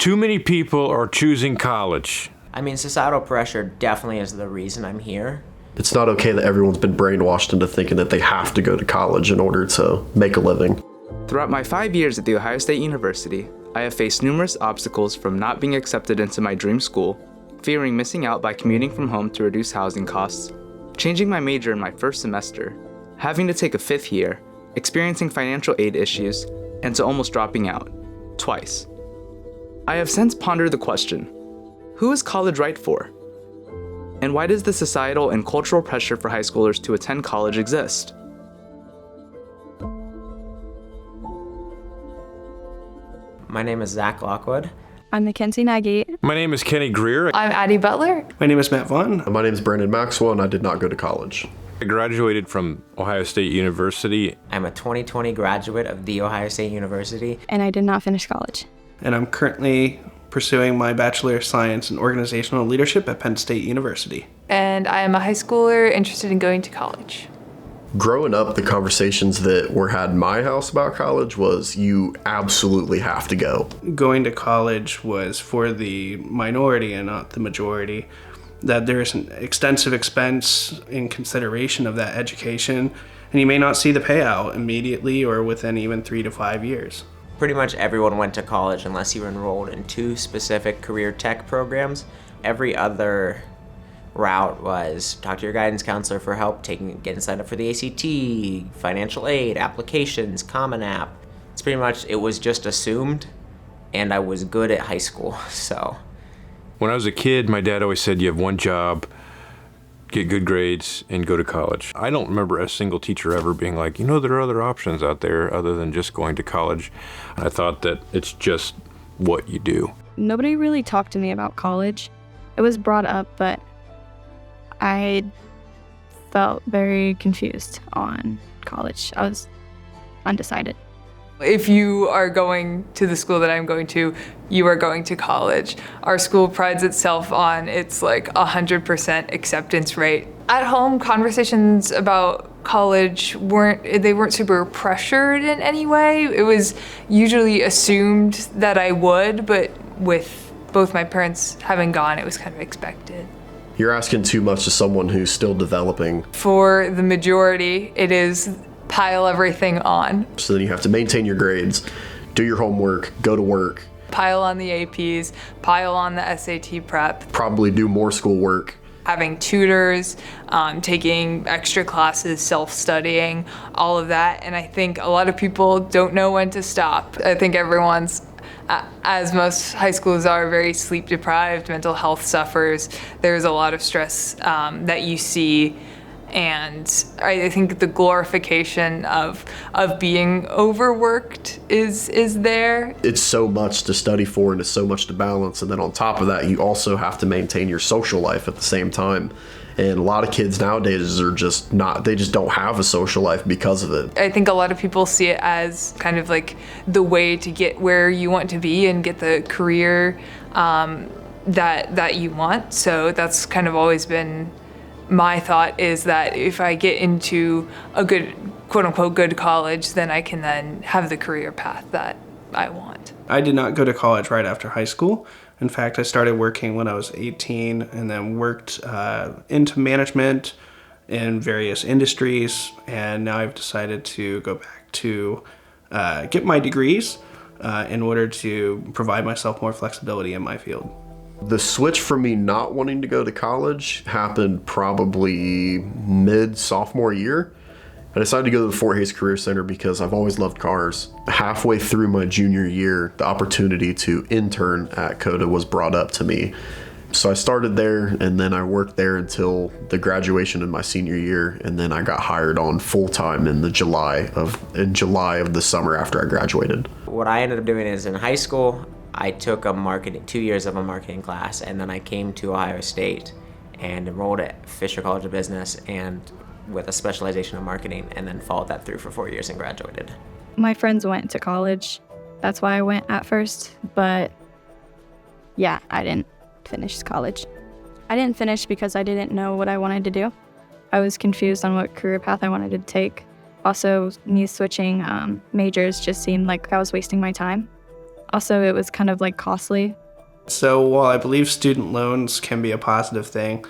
Too many people are choosing college. I mean, societal pressure definitely is the reason I'm here. It's not okay that everyone's been brainwashed into thinking that they have to go to college in order to make a living. Throughout my 5 years at The Ohio State University, I have faced numerous obstacles from not being accepted into my dream school, fearing missing out by commuting from home to reduce housing costs, changing my major in my first semester, having to take a 5th year, experiencing financial aid issues, and to almost dropping out, twice. I have since pondered the question, who is college right for? And why does the societal and cultural pressure for high schoolers to attend college exist? My name is Zach Lockwood. I'm Mackenzie Nagy. My name is Kenny Greer. I'm Addie Butler. My name is Matt Vaughn. My name is Brandon Maxwell, and I did not go to college. I graduated from Ohio State University. I'm a 2020 graduate of The Ohio State University. And I did not finish college. And I'm currently pursuing my Bachelor of Science in Organizational Leadership at Penn State University. And I am a high schooler interested in going to college. Growing up, the conversations that were had in my house about college was you absolutely have to go. Going to college was for the minority and not the majority. That there's an extensive expense in consideration of that education, and you may not see the payout immediately or within even 3 to 5 years. Pretty much everyone went to college unless you were enrolled in 2 specific career tech programs. Every other route was talk to your guidance counselor for help, getting signed up for the ACT, financial aid, applications, Common App. It's pretty much, it was just assumed, and I was good at high school, so. When I was a kid, my dad always said you have one job, get good grades, and go to college. I don't remember a single teacher ever being like, there are other options out there other than just going to college. I thought that it's just what you do. Nobody really talked to me about college. It was brought up, but I felt very confused on college. I was undecided. If you are going to the school that I'm going to, you are going to college. Our school prides itself on its 100% acceptance rate. At home, conversations about college weren't super pressured in any way. It was usually assumed that I would, but with both my parents having gone, it was kind of expected. You're asking too much of someone who's still developing. For the majority, it is pile everything on. So then you have to maintain your grades, do your homework, go to work. Pile on the APs, pile on the SAT prep. Probably do more schoolwork. Having tutors, taking extra classes, self-studying, all of that. And I think a lot of people don't know when to stop. I think everyone's, as most high schools are, very sleep deprived, mental health suffers. There's a lot of stress that you see. And I think the glorification of being overworked is there. It's so much to study for and it's so much to balance. And then on top of that, you also have to maintain your social life at the same time. And a lot of kids nowadays are just they just don't have a social life because of it. I think a lot of people see it as kind of like the way to get where you want to be and get the career that you want. So that's kind of always been my thought, is that if I get into a good, quote unquote, good college, then I can then have the career path that I want. I did not go to college right after high school. In fact, I started working when I was 18 and then worked into management in various industries. And now I've decided to go back to get my degrees in order to provide myself more flexibility in my field. The switch for me not wanting to go to college happened probably mid-sophomore year. I decided to go to the Fort Hays Career Center because I've always loved cars. Halfway through my junior year, the opportunity to intern at CODA was brought up to me. So I started there, and then I worked there until the graduation of my senior year, and then I got hired on full-time in July of the summer after I graduated. What I ended up doing is in high school, I took 2 years of a marketing class, and then I came to Ohio State and enrolled at Fisher College of Business and with a specialization in marketing, and then followed that through for 4 years and graduated. My friends went to college. That's why I went at first. But yeah, I didn't finish college. I didn't finish because I didn't know what I wanted to do. I was confused on what career path I wanted to take. Also, me switching majors just seemed like I was wasting my time. Also, it was kind of like costly. So while I believe student loans can be a positive thing,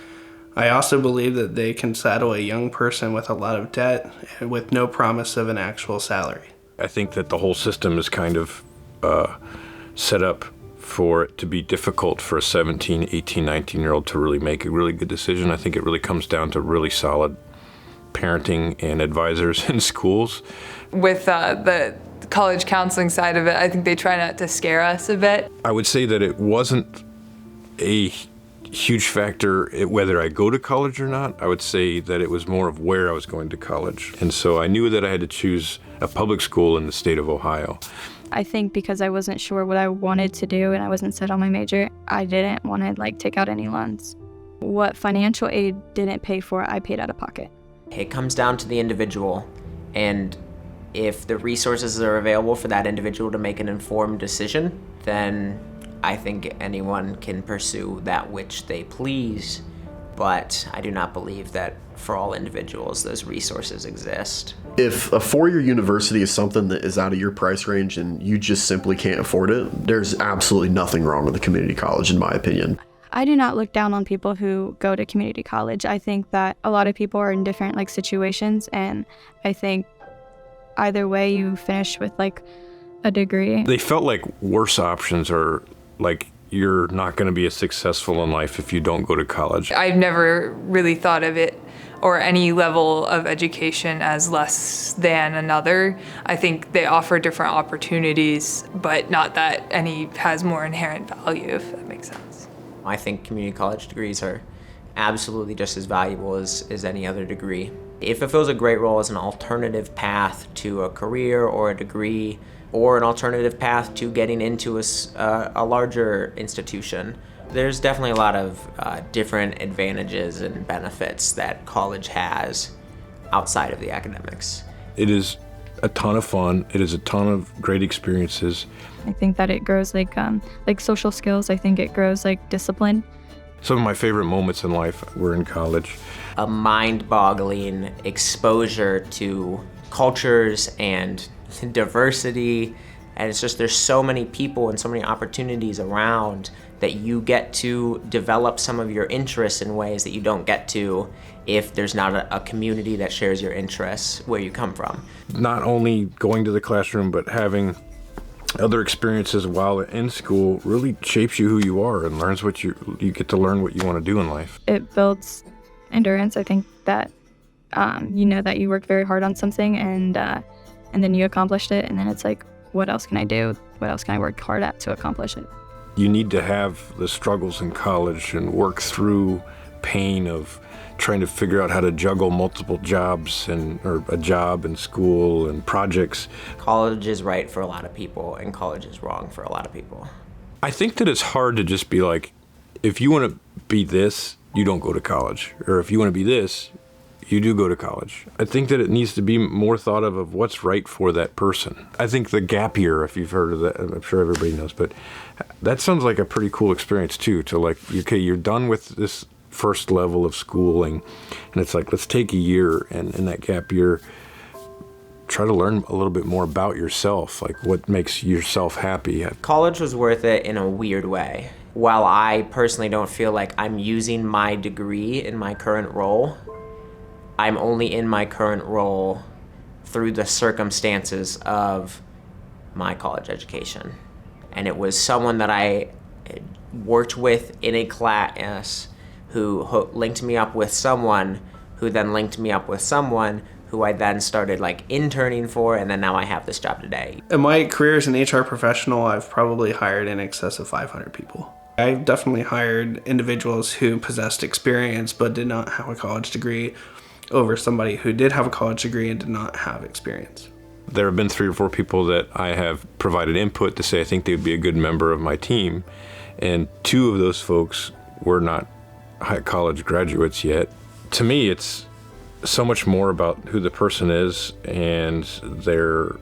I also believe that they can saddle a young person with a lot of debt with no promise of an actual salary. I think that the whole system is kind of set up for it to be difficult for a 17, 18, 19-year-old to really make a really good decision. I think it really comes down to really solid parenting and advisors in schools. With the college counseling side of it, I think they try not to scare us a bit. I would say that it wasn't a huge factor whether I go to college or not. I would say that it was more of where I was going to college. And so I knew that I had to choose a public school in the state of Ohio. I think because I wasn't sure what I wanted to do and I wasn't set on my major, I didn't want to take out any loans. What financial aid didn't pay for, I paid out of pocket. It comes down to the individual, and if the resources are available for that individual to make an informed decision, then I think anyone can pursue that which they please. But I do not believe that for all individuals those resources exist. If a four-year university is something that is out of your price range and you just simply can't afford it, there's absolutely nothing wrong with a community college, in my opinion. I do not look down on people who go to community college. I think that a lot of people are in different situations, and I think either way you finish with a degree. They felt like worse options are you're not going to be as successful in life if you don't go to college. I've never really thought of it or any level of education as less than another. I think they offer different opportunities, but not that any has more inherent value, if that makes sense. I think community college degrees are absolutely just as valuable as any other degree. If it fills a great role as an alternative path to a career or a degree, or an alternative path to getting into a larger institution, there's definitely a lot of different advantages and benefits that college has outside of the academics. It is a ton of fun. It is a ton of great experiences. I think that it grows social skills. I think it grows discipline. Some of my favorite moments in life were in college. A mind-boggling exposure to cultures and diversity, and it's just there's so many people and so many opportunities around that you get to develop some of your interests in ways that you don't get to if there's not a community that shares your interests where you come from. Not only going to the classroom, but having other experiences while in school really shapes you who you are and learns what you get to learn what you want to do in life. It builds endurance. I think that you know that you worked very hard on something and then you accomplished it, and then it's what else can I do? What else can I work hard at to accomplish it? You need to have the struggles in college and work through pain of trying to figure out how to juggle multiple jobs or a job and school and projects. College is right for a lot of people, and college is wrong for a lot of people. I think that it's hard to just be if you want to be this, you don't go to college. Or if you want to be this, you do go to college. I think that it needs to be more thought of what's right for that person. I think the gap year, if you've heard of that, I'm sure everybody knows, but that sounds like a pretty cool experience too, to okay, you're done with this first level of schooling, and it's let's take a year, and in that gap year, try to learn a little bit more about yourself, what makes yourself happy. College was worth it in a weird way. While I personally don't feel like I'm using my degree in my current role, I'm only in my current role through the circumstances of my college education. And it was someone that I worked with in a class who linked me up with someone who then linked me up with someone who I then started interning for, and then now I have this job today. In my career as an HR professional, I've probably hired in excess of 500 people. I've definitely hired individuals who possessed experience but did not have a college degree over somebody who did have a college degree and did not have experience. There have been 3 or 4 people that I have provided input to say I think they would be a good member of my team, and 2 of those folks were not college graduates yet. To me, it's so much more about who the person is and their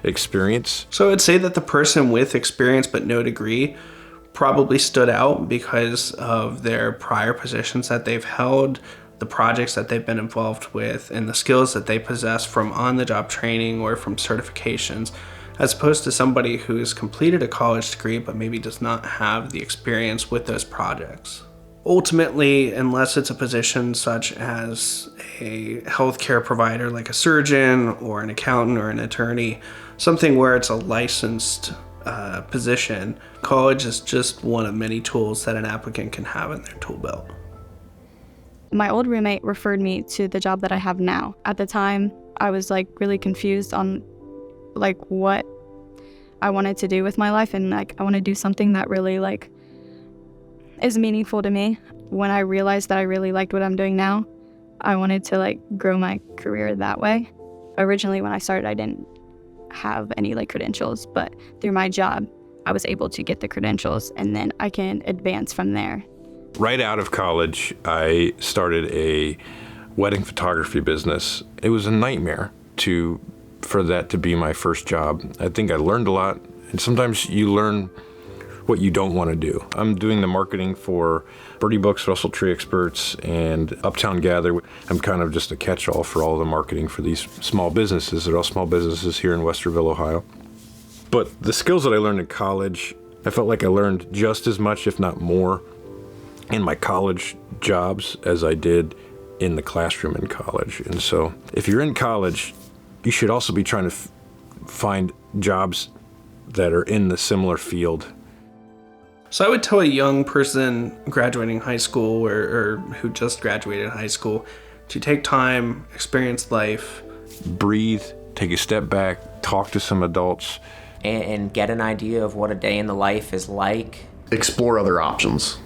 experience. So I'd say that the person with experience but no degree probably stood out because of their prior positions that they've held, the projects that they've been involved with, and the skills that they possess from on-the-job training or from certifications. as opposed to somebody who's completed a college degree but maybe does not have the experience with those projects. Ultimately, unless it's a position such as a healthcare provider like a surgeon or an accountant or an attorney, something where it's a licensed position, college is just one of many tools that an applicant can have in their tool belt. My old roommate referred me to the job that I have now. At the time, I was like really confused on like what I wanted to do with my life, and like I want to do something that really like is meaningful to me. When I realized that I really liked what I'm doing now, I wanted to like grow my career that way. Originally when I started, I didn't have any like credentials, but through my job, I was able to get the credentials, and then I can advance from there. Right out of college, I started a wedding photography business. It was a nightmare for that to be my first job. I think I learned a lot, and sometimes you learn what you don't want to do. I'm doing the marketing for Birdie Books, Russell Tree Experts, and Uptown Gather. I'm kind of just a catch-all for all the marketing for these small businesses. They're all small businesses here in Westerville, Ohio. But the skills that I learned in college, I felt like I learned just as much, if not more, in my college jobs as I did in the classroom in college. And so if you're in college, you should also be trying to find jobs that are in the similar field. So I would tell a young person graduating high school or who just graduated high school to take time, experience life. Breathe, take a step back, talk to some adults. And get an idea of what a day in the life is like. Explore other options,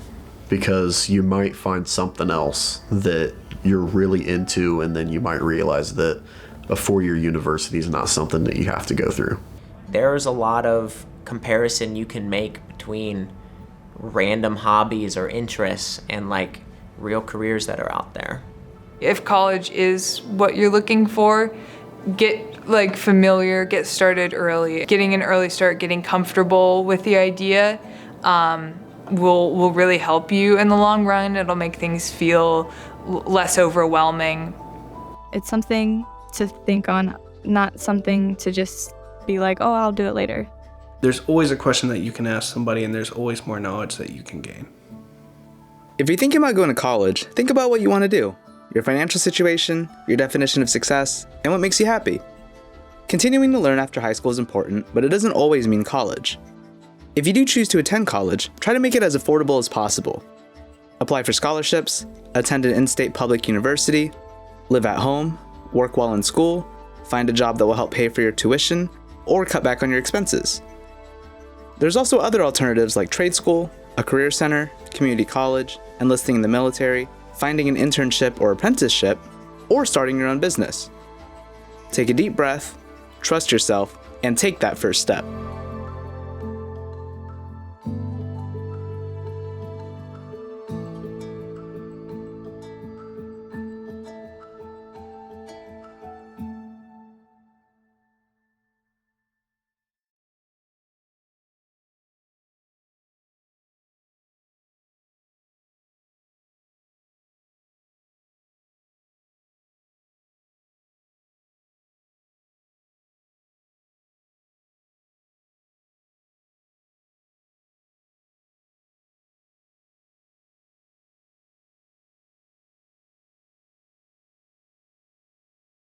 because you might find something else that you're really into, and then you might realize that a 4-year university is not something that you have to go through. There's a lot of comparison you can make between random hobbies or interests and like real careers that are out there. If college is what you're looking for, get like familiar, get started early. Getting an early start, getting comfortable with the idea will really help you in the long run. It'll make things feel less overwhelming. It's something to think on, not something to just be like, oh, I'll do it later. There's always a question that you can ask somebody, and there's always more knowledge that you can gain. If you're thinking about going to college, think about what you want to do, your financial situation, your definition of success, and what makes you happy. Continuing to learn after high school is important, but it doesn't always mean college. If you do choose to attend college, try to make it as affordable as possible. Apply for scholarships, attend an in-state public university, live at home, work while in school, find a job that will help pay for your tuition, or cut back on your expenses. There's also other alternatives like trade school, a career center, community college, enlisting in the military, finding an internship or apprenticeship, or starting your own business. Take a deep breath, trust yourself, and take that first step.